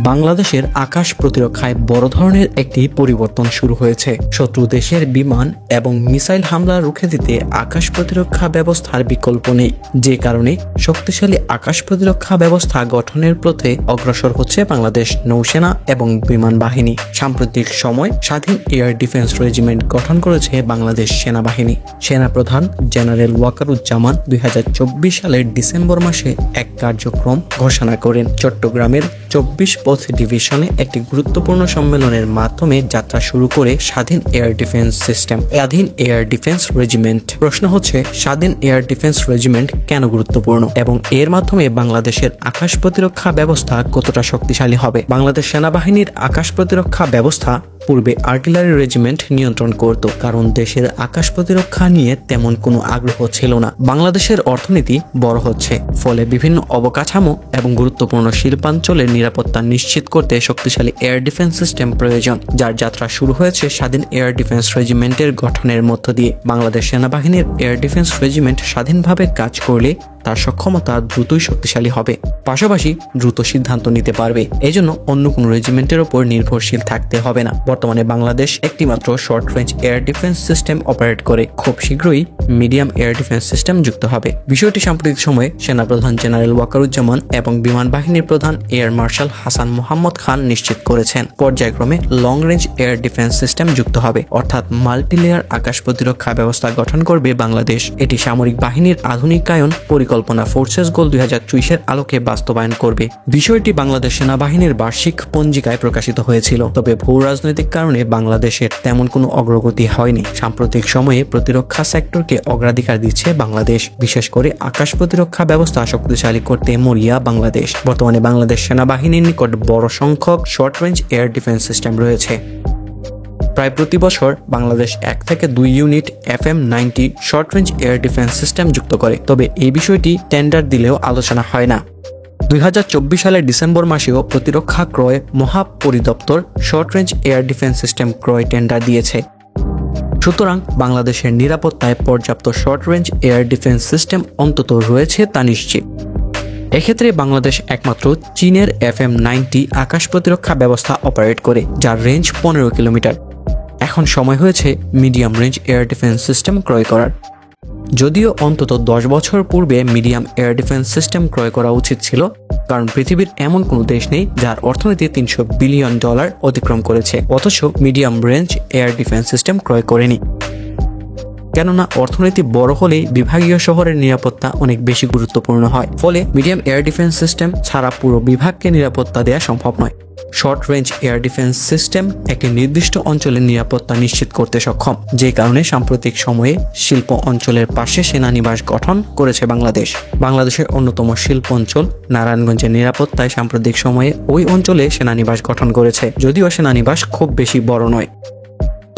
বাংলাদেশের আকাশ প্রতিরক্ষায় বড় ধরনের একটি পরিবর্তন শুরু হয়েছে। শত্রু দেশের বিমান এবং মিসাইল হামলা রুখে দিতে আকাশ প্রতিরক্ষা ব্যবস্থার বিকল্প নেই, যে কারণে শক্তিশালী আকাশ প্রতিরক্ষা ব্যবস্থা গঠনের পথে অগ্রসর হচ্ছে বাংলাদেশ নৌসেনা এবং বিমান বাহিনী। সাম্প্রতিক সময় স্বাধীন এয়ার ডিফেন্স রেজিমেন্ট গঠন করেছে বাংলাদেশ সেনাবাহিনী। সেনাপ্রধান জেনারেল ওয়াকারুজ্জামান 2024 সালের ডিসেম্বর মাসে এক কার্যক্রম ঘোষণা করেন। চট্টগ্রামের 24 পথ ডিভিশনে একটি গুরুত্বপূর্ণ সম্মেলনের মাধ্যমে যাত্রা শুরু করে স্বাধীন এয়ার ডিফেন্স সিস্টেম, স্বাধীন এয়ার ডিফেন্স রেজিমেন্ট। প্রশ্ন হচ্ছে, স্বাধীন এয়ার ডিফেন্স রেজিমেন্ট কেন গুরুত্বপূর্ণ এবং এর মাধ্যমে বাংলাদেশের আকাশ প্রতিরক্ষা ব্যবস্থা কতটা শক্তিশালী হবে? বাংলাদেশ সেনাবাহিনীর আকাশ প্রতিরক্ষা ব্যবস্থা পূর্বে আর্টিলারি রেজিমেন্ট নিয়ন্ত্রণ করত, কারণ দেশের আকাশ প্রতিরক্ষা নিয়ে তেমন কোনো আগ্রহ ছিল না। বাংলাদেশের অর্থনীতি বড় হচ্ছে, ফলে বিভিন্ন অবকাঠামো এবং গুরুত্বপূর্ণ শিল্পাঞ্চলের নিরাপত্তা নিশ্চিত করতে শক্তিশালী এয়ার ডিফেন্স সিস্টেম প্রয়োজন, যার যাত্রা শুরু হয়েছে স্বাধীন এয়ার ডিফেন্স রেজিমেন্টের গঠনের মধ্য দিয়ে। বাংলাদেশ সেনাবাহিনীর এয়ার ডিফেন্স রেজিমেন্ট স্বাধীনভাবে কাজ করলে তার সক্ষমতা দ্রুতই শক্তিশালী হবে, পাশাপাশি দ্রুত সিদ্ধান্ত নিতে পারবে। এজন্য অন্য কোনো রেজিমেন্টের উপর নির্ভরশীল থাকতে হবে না। বর্তমানে বাংলাদেশ একটিমাত্র short range air defence system operate করে, খুব শীঘ্রই মিডিয়াম এয়ার ডিফেন্স সিস্টেম যুক্ত হবে। বিষয়টি সাম্প্রতিক সময়ে সেনাপ্রধান জেনারেল ওয়াকারুজ্জামান এবং বিমান বাহিনীর প্রধান এয়ার মার্শাল হাসান মোহাম্মদ খান নিশ্চিত করেছেন। পর্যায়ক্রমে long range air defence system যুক্ত হবে, অর্থাৎ মাল্টিলেয়ার আকাশ প্রতিরক্ষা ব্যবস্থা গঠন করবে বাংলাদেশ। এটি সামরিক বাহিনীর আধুনিকায়ন পরিকল্পনা ফোর্সেস গোল 2024 আলোকে বাস্তবায়ন করবে। বিষয়টি বাংলাদেশ সেনাবাহিনীর বার্ষিক পঞ্জিকায় প্রকাশিত হয়েছিল, তবে ভূ রাজনৈতিক কারণে বাংলাদেশের তেমন কোনো অগ্রগতি হয়নি। সাম্প্রতিক সময়ে প্রতিরক্ষা সেক্টরকে অগ্রাধিকার দিচ্ছে বাংলাদেশ, বিশেষ করে আকাশ প্রতিরক্ষা ব্যবস্থা শক্তিশালী করতে মরিয়া বাংলাদেশ। বর্তমানে বাংলাদেশ সেনাবাহিনীর নিকট বড় সংখ্যক short range air defence system রয়েছে। প্রায় প্রতি বছর বাংলাদেশ 1 থেকে 2 unit FM-90 short range air defence system যুক্ত করে, তবে এই বিষয়টি টেন্ডার দিলেও আলোচনা হয় না। 2024 সালের ডিসেম্বর মাসেও প্রতিরক্ষা ক্রয় মহাপরিদপ্তর short range air defence system ক্রয় টেন্ডার দিয়েছে। সুতরাং বাংলাদেশের নিরাপত্তায় পর্যাপ্ত short range air defence system অন্তত রয়েছে তা নিশ্চিত। এক্ষেত্রে বাংলাদেশ একমাত্র চীনের FM-90 আকাশ প্রতিরক্ষা ব্যবস্থা অপারেট করে, যার রেঞ্জ 15 কিলোমিটার। এখন সময় হয়েছে medium range air defence system ক্রয় করার। যদিও অন্তত 10 বছর পূর্বে মিডিয়াম এয়ার ডিফেন্স সিস্টেম ক্রয় করা উচিত ছিল, কারণ পৃথিবীর এমন কোনো দেশ নেই যার অর্থনীতি $300 বিলিয়ন অতিক্রম করেছে, অথচ medium range air defence system ক্রয় করেনি। কেননা অর্থনীতি বড় হলেই বিভাগীয় শহরের নিরাপত্তা অনেক বেশি গুরুত্বপূর্ণ হয়, ফলে মিডিয়াম এয়ার ডিফেন্স সিস্টেম ছাড়া পুরো বিভাগকে নিরাপত্তা দেওয়া সম্ভব নয়। Short range air defence system একটি নির্দিষ্ট অঞ্চলের নিরাপত্তা নিশ্চিত করতে সক্ষম, যে কারণে সাম্প্রতিক সময়ে শিল্প অঞ্চলের পাশে সেনানিবাস গঠন করেছে বাংলাদেশ। বাংলাদেশের অন্যতম শিল্প অঞ্চল নারায়ণগঞ্জের নিরাপত্তায় সাম্প্রতিক সময়ে ওই অঞ্চলে সেনানিবাস গঠন করেছে, যদিও সেনানিবাস খুব বেশি বড় নয়,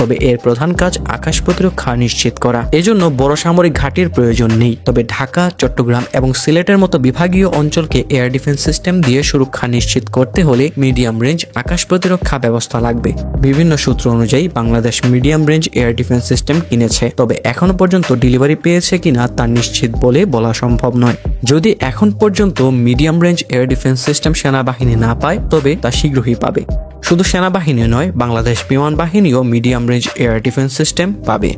তবে এর প্রধান কাজ আকাশ প্রতিরক্ষা নিশ্চিত করা। এজন্য বড় সামরিক ঘাঁটির প্রয়োজন নেই, তবে ঢাকা, চট্টগ্রাম এবং সিলেটের মতো বিভাগীয় অঞ্চলকে এয়ার ডিফেন্স সিস্টেম দিয়ে সুরক্ষা নিশ্চিত করতে হলে মিডিয়াম রেঞ্জ আকাশ প্রতিরক্ষা ব্যবস্থা লাগবে। বিভিন্ন সূত্র অনুযায়ী Bangladesh medium range air defence system কিনেছে, তবে এখনো পর্যন্ত ডেলিভারি পেয়েছে কিনা তা নিশ্চিত বলে বলা সম্ভব নয়। যদি এখন পর্যন্ত medium range air defence system সেনাবাহিনী না পায়, তবে তা শীঘ্রই পাবে। শুধু সেনাবাহিনী নয়, বাংলাদেশ বিমান বাহিনীও medium range air defence system পাবে,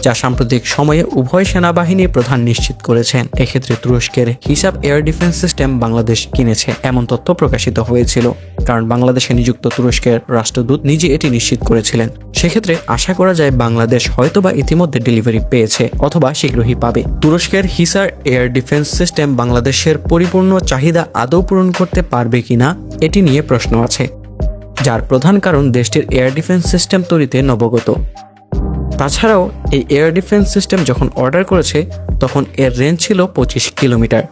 যা সাম্প্রতিক সময়ে উভয় সেনাবাহিনীর প্রধান নিশ্চিত করেছেন। এক্ষেত্রে তুরস্কের হিসাব এয়ার ডিফেন্স সিস্টেম বাংলাদেশ কিনেছে এমন তথ্য প্রকাশিত হয়েছিল, কারণ বাংলাদেশে নিযুক্ত তুরস্কের রাষ্ট্রদূত নিজে এটি নিশ্চিত করেছিলেন। সেক্ষেত্রে আশা করা যায় বাংলাদেশ হয়তোবা ইতিমধ্যে ডেলিভারি পেয়েছে অথবা শীঘ্রই পাবে। তুরস্কের হিসার এয়ার ডিফেন্স সিস্টেম বাংলাদেশের পরিপূর্ণ চাহিদা আদৌ পূরণ করতে পারবে কিনা এটি নিয়ে প্রশ্ন আছে, যার প্রধান কারণ দেশটির এয়ার ডিফেন্স সিস্টেম তৈরিতে নবাগত। তাছাড়াও এই এয়ার ডিফেন্স সিস্টেম যখন অর্ডার করেছে তখন এর রেঞ্জ ছিল 25 কিলোমিটার,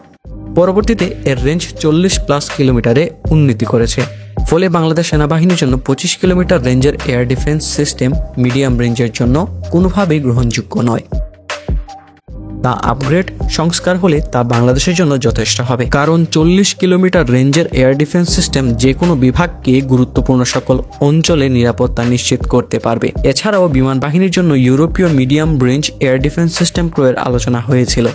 পরবর্তীতে এর রেঞ্জ 40+ কিলোমিটারে উন্নতি করেছে। ফলে বাংলাদেশ সেনাবাহিনীর জন্য 25 কিলোমিটার রেঞ্জের এয়ার ডিফেন্স সিস্টেম মিডিয়াম রেঞ্জের জন্য কোনোভাবেই গ্রহণযোগ্য নয়। তা আপগ্রেড সংস্কার হলে তা বাংলাদেশের জন্য যথেষ্ট হবে, কারণ 40 কিলোমিটার রেঞ্জের এয়ার ডিফেন্স সিস্টেম যে কোনো বিভাগকে গুরুত্বপূর্ণ সকল অঞ্চলে নিরাপত্তা নিশ্চিত করতে পারবে। এছাড়াও বিমান বাহিনীর জন্য ইউরোপীয় medium range air defence system ক্রয়ের আলোচনা হয়েছিল,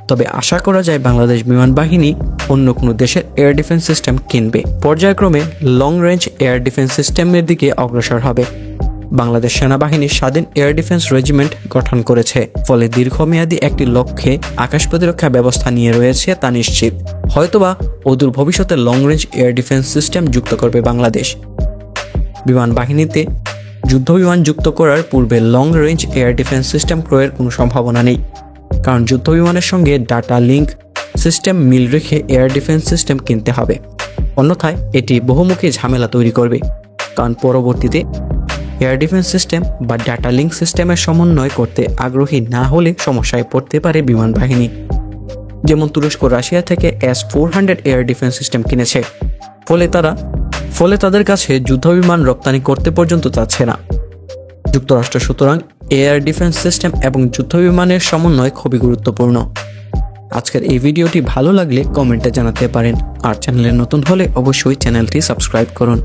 তবে আশা করা যায় বাংলাদেশ বিমান বাহিনী অন্য কোনো দেশের এয়ার ডিফেন্স সিস্টেম কিনবে। পর্যায়ক্রমে লং রেঞ্জ এয়ার ডিফেন্স সিস্টেমের দিকে অগ্রসর হবে। বাংলাদেশ সেনাবাহিনী স্বাধীন এয়ার ডিফেন্স রেজিমেন্ট গঠন করেছে, ফলে দীর্ঘমেয়াদী একটি লক্ষ্যে আকাশ প্রতিরক্ষা ব্যবস্থা নিয়ে রয়েছে তা নিশ্চিত। হয়তোবা অদূর ভবিষ্যতে long range air defence system যুক্ত করবে বাংলাদেশ। বিমান বাহিনীতে যুদ্ধবিমান যুক্ত করার পূর্বে long range air defence system ক্রয়ের কোনো সম্ভাবনা নেই, কারণ যুদ্ধবিমানের সঙ্গে ডাটা লিঙ্ক সিস্টেম মিল রেখে এয়ার ডিফেন্স সিস্টেম কিনতে হবে। অন্যথায় এটি বহুমুখী ঝামেলা তৈরি করবে, কারণ পরবর্তীতে এয়ার ডিফেন্স সিস্টেম বা ডাটা লিঙ্ক সিস্টেমের সমন্বয় করতে আগ্রহী না হলে সমস্যায় পড়তে পারে বিমান বাহিনী। যেমন তুরস্ক রাশিয়া থেকে S-400 এয়ার ডিফেন্স সিস্টেম কিনেছে, ফলে তাদের কাছে যুদ্ধবিমান রপ্তানি করতে পর্যন্ত চাচ্ছে না যুক্তরাষ্ট্র। সুতরাং এয়ার ডিফেন্স সিস্টেম এবং যুদ্ধবিমানের সমন্বয় খুবই গুরুত্বপূর্ণ। আজকের এই ভিডিওটি ভালো লাগলে কমেন্টে জানাতে পারেন, আর চ্যানেলে নতুন হলে অবশ্যই চ্যানেলটি সাবস্ক্রাইব করুন।